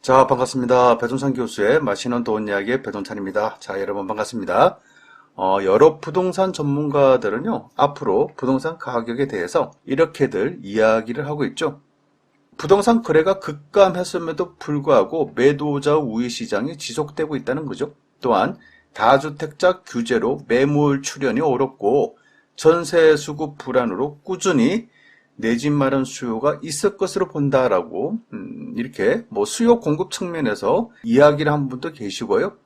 자, 반갑습니다. 배동찬 교수의 맛있는 돈 이야기의 배동찬입니다. 자, 여러분 반갑습니다. 여러 부동산 전문가들은요, 앞으로 부동산 가격에 대해서 이렇게들 이야기를 하고 있죠. 부동산 거래가 급감했음에도 불구하고 매도자 우위 시장이 지속되고 있다는 거죠. 또한 다주택자 규제로 매물 출현이 어렵고 전세 수급 불안으로 꾸준히 내 집 마련 수요가 있을 것으로 본다라고 이렇게 수요 공급 측면에서 이야기를 한 분도 계시고요.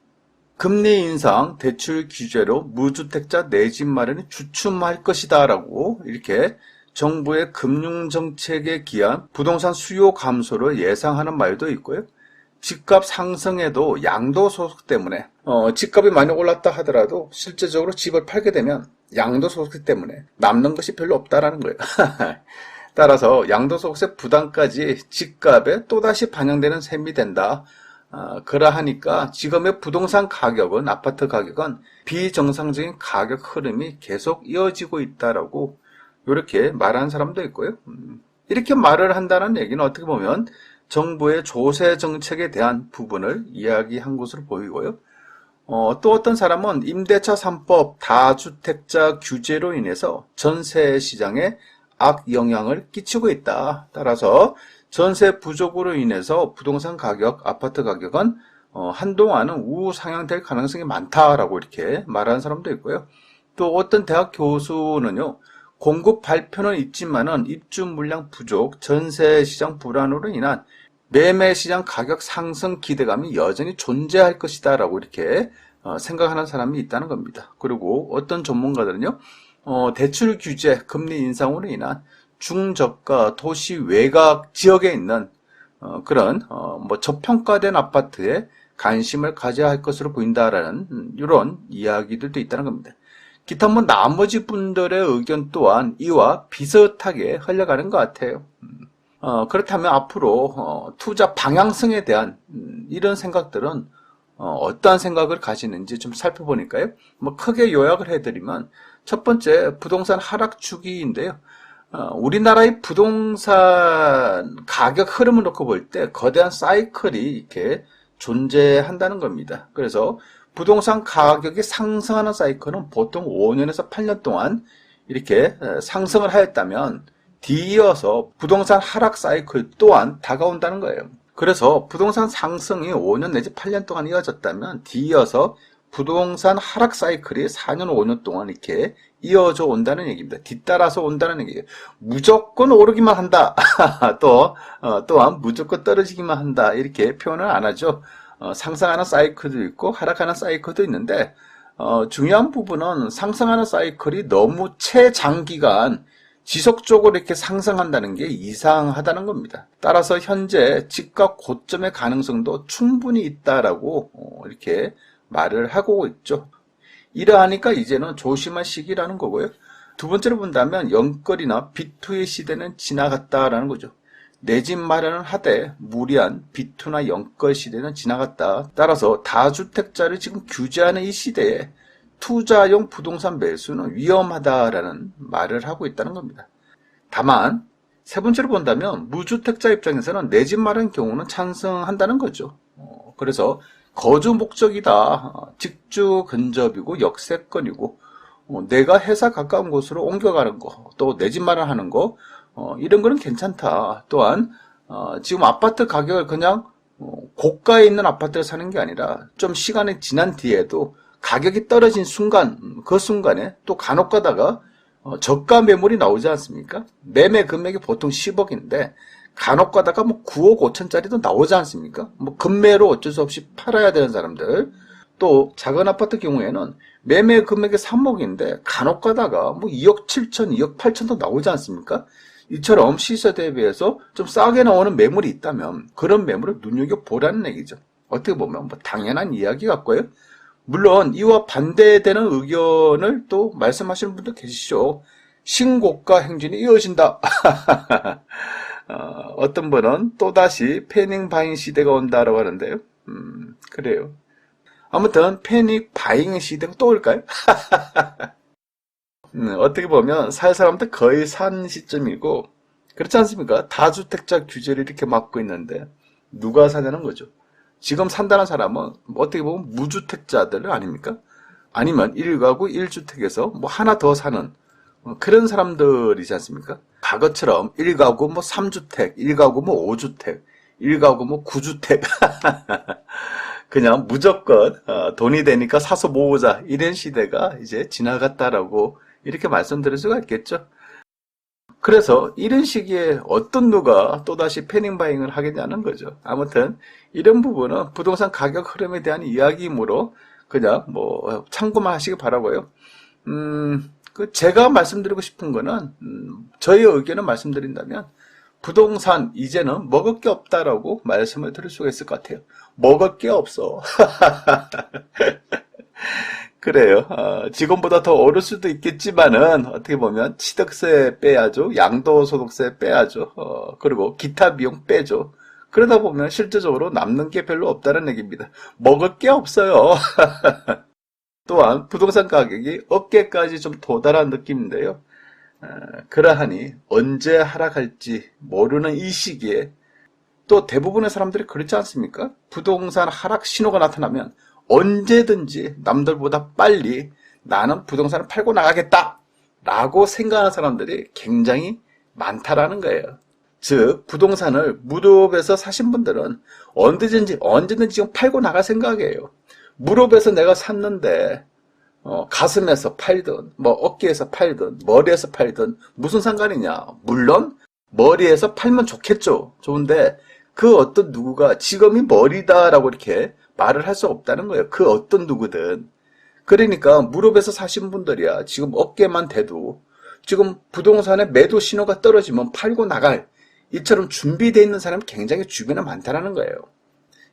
금리 인상, 대출 규제로 무주택자 내 집 마련이 주춤할 것이다라고 이렇게 정부의 금융정책에 기한 부동산 수요 감소를 예상하는 말도 있고요. 집값 상승에도 양도소득 때문에 집값이 많이 올랐다 하더라도 실제적으로 집을 팔게 되면 양도소득 때문에 남는 것이 별로 없다라는 거예요. 따라서 양도소득세 부담까지 집값에 또다시 반영되는 셈이 된다. 그러하니까 지금의 부동산 가격은, 아파트 가격은 비정상적인 가격 흐름이 계속 이어지고 있다라고 이렇게 말하는 사람도 있고요. 이렇게 말을 한다는 얘기는 어떻게 보면 정부의 조세 정책에 대한 부분을 이야기한 것으로 보이고요. 또 어떤 사람은 임대차 3법 다주택자 규제로 인해서 전세 시장에 악영향을 끼치고 있다. 따라서 전세 부족으로 인해서 부동산 가격, 아파트 가격은 한동안은 우상향될 가능성이 많다라고 이렇게 말하는 사람도 있고요. 또 어떤 대학 교수는요, 공급 발표는 있지만은 입주 물량 부족, 전세 시장 불안으로 인한 매매 시장 가격 상승 기대감이 여전히 존재할 것이다라고 이렇게 생각하는 사람이 있다는 겁니다. 그리고 어떤 전문가들은요, 대출 규제, 금리 인상으로 인한 중저가 도시 외곽 지역에 있는 그런 저평가된 아파트에 관심을 가져야 할 것으로 보인다라는 이런 이야기들도 있다는 겁니다. 기타 나머지 분들의 의견 또한 이와 비슷하게 흘러가는 것 같아요. 그렇다면 앞으로 투자 방향성에 대한 이런 생각들은 어떠한 생각을 가지는지 좀 살펴보니까요. 크게 요약을 해드리면 첫 번째 부동산 하락 주기인데요. 우리나라의 부동산 가격 흐름을 놓고 볼 때 거대한 사이클이 이렇게 존재한다는 겁니다. 그래서 부동산 가격이 상승하는 사이클은 보통 5년에서 8년 동안 이렇게 상승을 하였다면 뒤이어서 부동산 하락 사이클 또한 다가온다는 거예요. 그래서 부동산 상승이 5년 내지 8년 동안 이어졌다면 뒤이어서 부동산 하락 사이클이 4년, 5년 동안 이렇게 이어져 온다는 얘기입니다. 뒤따라서 온다는 얘기예요. 무조건 오르기만 한다. 또한 무조건 떨어지기만 한다. 이렇게 표현을 안 하죠. 상승하는 사이클도 있고 하락하는 사이클도 있는데 중요한 부분은 상승하는 사이클이 너무 최장기간 지속적으로 이렇게 상승한다는 게 이상하다는 겁니다. 따라서 현재 집값 고점의 가능성도 충분히 있다라고 이렇게 말을 하고 있죠. 이러하니까 이제는 조심할 시기라는 거고요. 두 번째로 본다면 연끌이나 빚투의 시대는 지나갔다라는 거죠. 내 집 마련을 하되 무리한 빚투나 연끌 시대는 지나갔다. 따라서 다주택자를 지금 규제하는 이 시대에 투자용 부동산 매수는 위험하다라는 말을 하고 있다는 겁니다. 다만 세 번째로 본다면 무주택자 입장에서는 내 집 마련 경우는 찬성한다는 거죠. 그래서 거주 목적이다. 직주 근접이고 역세권이고 내가 회사 가까운 곳으로 옮겨가는 거, 또 내 집 마련하는 거 이런 거는 괜찮다. 또한 지금 아파트 가격을 그냥 고가에 있는 아파트를 사는 게 아니라 좀 시간이 지난 뒤에도 가격이 떨어진 순간, 그 순간에 또 간혹 가다가 저가 매물이 나오지 않습니까? 매매 금액이 보통 10억인데 간혹 가다가 9억 5천짜리도 나오지 않습니까? 급매로 어쩔 수 없이 팔아야 되는 사람들. 또 작은 아파트 경우에는 매매 금액이 3억인데 간혹 가다가 2억 7천, 2억 8천도 나오지 않습니까? 이처럼 시세 대비해서 좀 싸게 나오는 매물이 있다면 그런 매물을 눈여겨보라는 얘기죠. 어떻게 보면 당연한 이야기 같고요. 물론 이와 반대되는 의견을 또 말씀하시는 분도 계시죠. 신고가 행진이 이어진다. 어떤 분은 또다시 패닉 바잉 시대가 온다라고 하는데요. 그래요. 아무튼 패닉 바잉 시대가 또 올까요? 어떻게 보면 살 사람들 거의 산 시점이고 그렇지 않습니까? 다주택자 규제를 이렇게 막고 있는데 누가 사냐는 거죠. 지금 산다는 사람은 어떻게 보면 무주택자들 아닙니까? 아니면 1가구 1주택에서 뭐 하나 더 사는 그런 사람들이지 않습니까? 과거처럼 1가구 뭐 3주택, 1가구 뭐 5주택, 1가구 뭐 9주택 그냥 무조건 돈이 되니까 사서 모으자 이런 시대가 이제 지나갔다라고 이렇게 말씀드릴 수가 있겠죠. 그래서 이런 시기에 어떤 누가 또다시 패닝바잉을 하겠냐는 거죠. 아무튼 이런 부분은 부동산 가격 흐름에 대한 이야기이므로 그냥 뭐 참고만 하시기 바라고요. 제가 말씀드리고 싶은 거는 저의 의견을 말씀드린다면 부동산 이제는 먹을 게 없다라고 말씀을 드릴 수가 있을 것 같아요. 먹을 게 없어. 그래요. 지금보다 더 오를 수도 있겠지만은 어떻게 보면 취득세 빼야죠. 양도소득세 빼야죠. 그리고 기타 비용 빼죠. 그러다 보면 실질적으로 남는 게 별로 없다는 얘기입니다. 먹을 게 없어요. 또한 부동산 가격이 어깨까지 좀 도달한 느낌인데요. 그러하니 언제 하락할지 모르는 이 시기에 또 대부분의 사람들이 그렇지 않습니까? 부동산 하락 신호가 나타나면 언제든지 남들보다 빨리 나는 부동산을 팔고 나가겠다 라고 생각하는 사람들이 굉장히 많다라는 거예요. 즉 부동산을 무릎에서 사신 분들은 언제든지 지금 팔고 나갈 생각이에요. 무릎에서 내가 샀는데 가슴에서 팔든 뭐 어깨에서 팔든 머리에서 팔든 무슨 상관이냐. 물론 머리에서 팔면 좋겠죠. 좋은데 그 어떤 누구가 지금이 머리다라고 이렇게 말을 할 수 없다는 거예요. 그 어떤 누구든. 그러니까 무릎에서 사신 분들이야 지금 어깨만 대도 지금 부동산의 매도 신호가 떨어지면 팔고 나갈 이처럼 준비되어 있는 사람이 굉장히 주변에 많다는 거예요.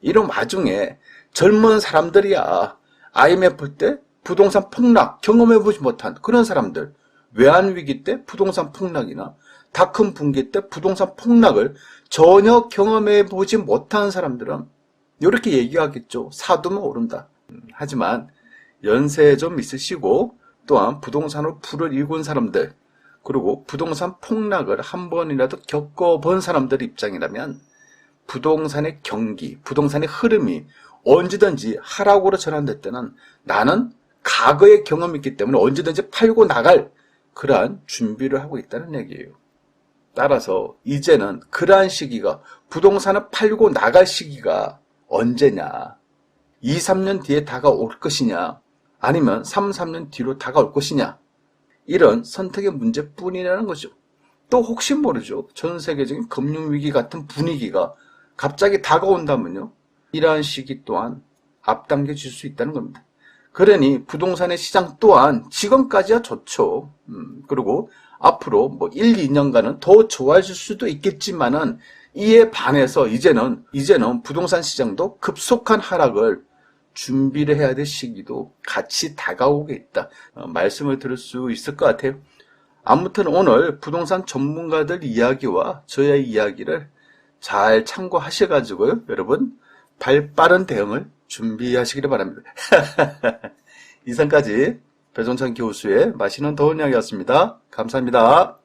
이런 와중에 젊은 사람들이야 IMF 때 부동산 폭락 경험해보지 못한 그런 사람들, 외환위기 때 부동산 폭락이나 닷컴 붕괴 때 부동산 폭락을 전혀 경험해보지 못한 사람들은 이렇게 얘기하겠죠. 사두면 오른다. 하지만 연세 좀 있으시고 또한 부동산으로 불을 일군 사람들 그리고 부동산 폭락을 한 번이라도 겪어본 사람들 입장이라면 부동산의 경기, 부동산의 흐름이 언제든지 하락으로 전환될 때는 나는 과거의 경험이 있기 때문에 언제든지 팔고 나갈 그러한 준비를 하고 있다는 얘기예요. 따라서 이제는 그러한 시기가 부동산을 팔고 나갈 시기가 언제냐 2, 3년 뒤에 다가올 것이냐 아니면 3, 4년 뒤로 다가올 것이냐 이런 선택의 문제뿐이라는 거죠. 또 혹시 모르죠. 전 세계적인 금융위기 같은 분위기가 갑자기 다가온다면요. 이러한 시기 또한 앞당겨질 수 있다는 겁니다. 그러니 부동산의 시장 또한 지금까지야 좋죠. 그리고 앞으로 뭐 1, 2년간은 더 좋아질 수도 있겠지만은 이에 반해서 이제는 부동산 시장도 급속한 하락을 준비를 해야 될 시기도 같이 다가오게 있다. 말씀을 드릴 수 있을 것 같아요. 아무튼 오늘 부동산 전문가들 이야기와 저의 이야기를 잘 참고하셔가지고요. 여러분 발빠른 대응을 준비하시기를 바랍니다. 이상까지 배종찬 교수의 맛있는 더운 이야기였습니다. 감사합니다.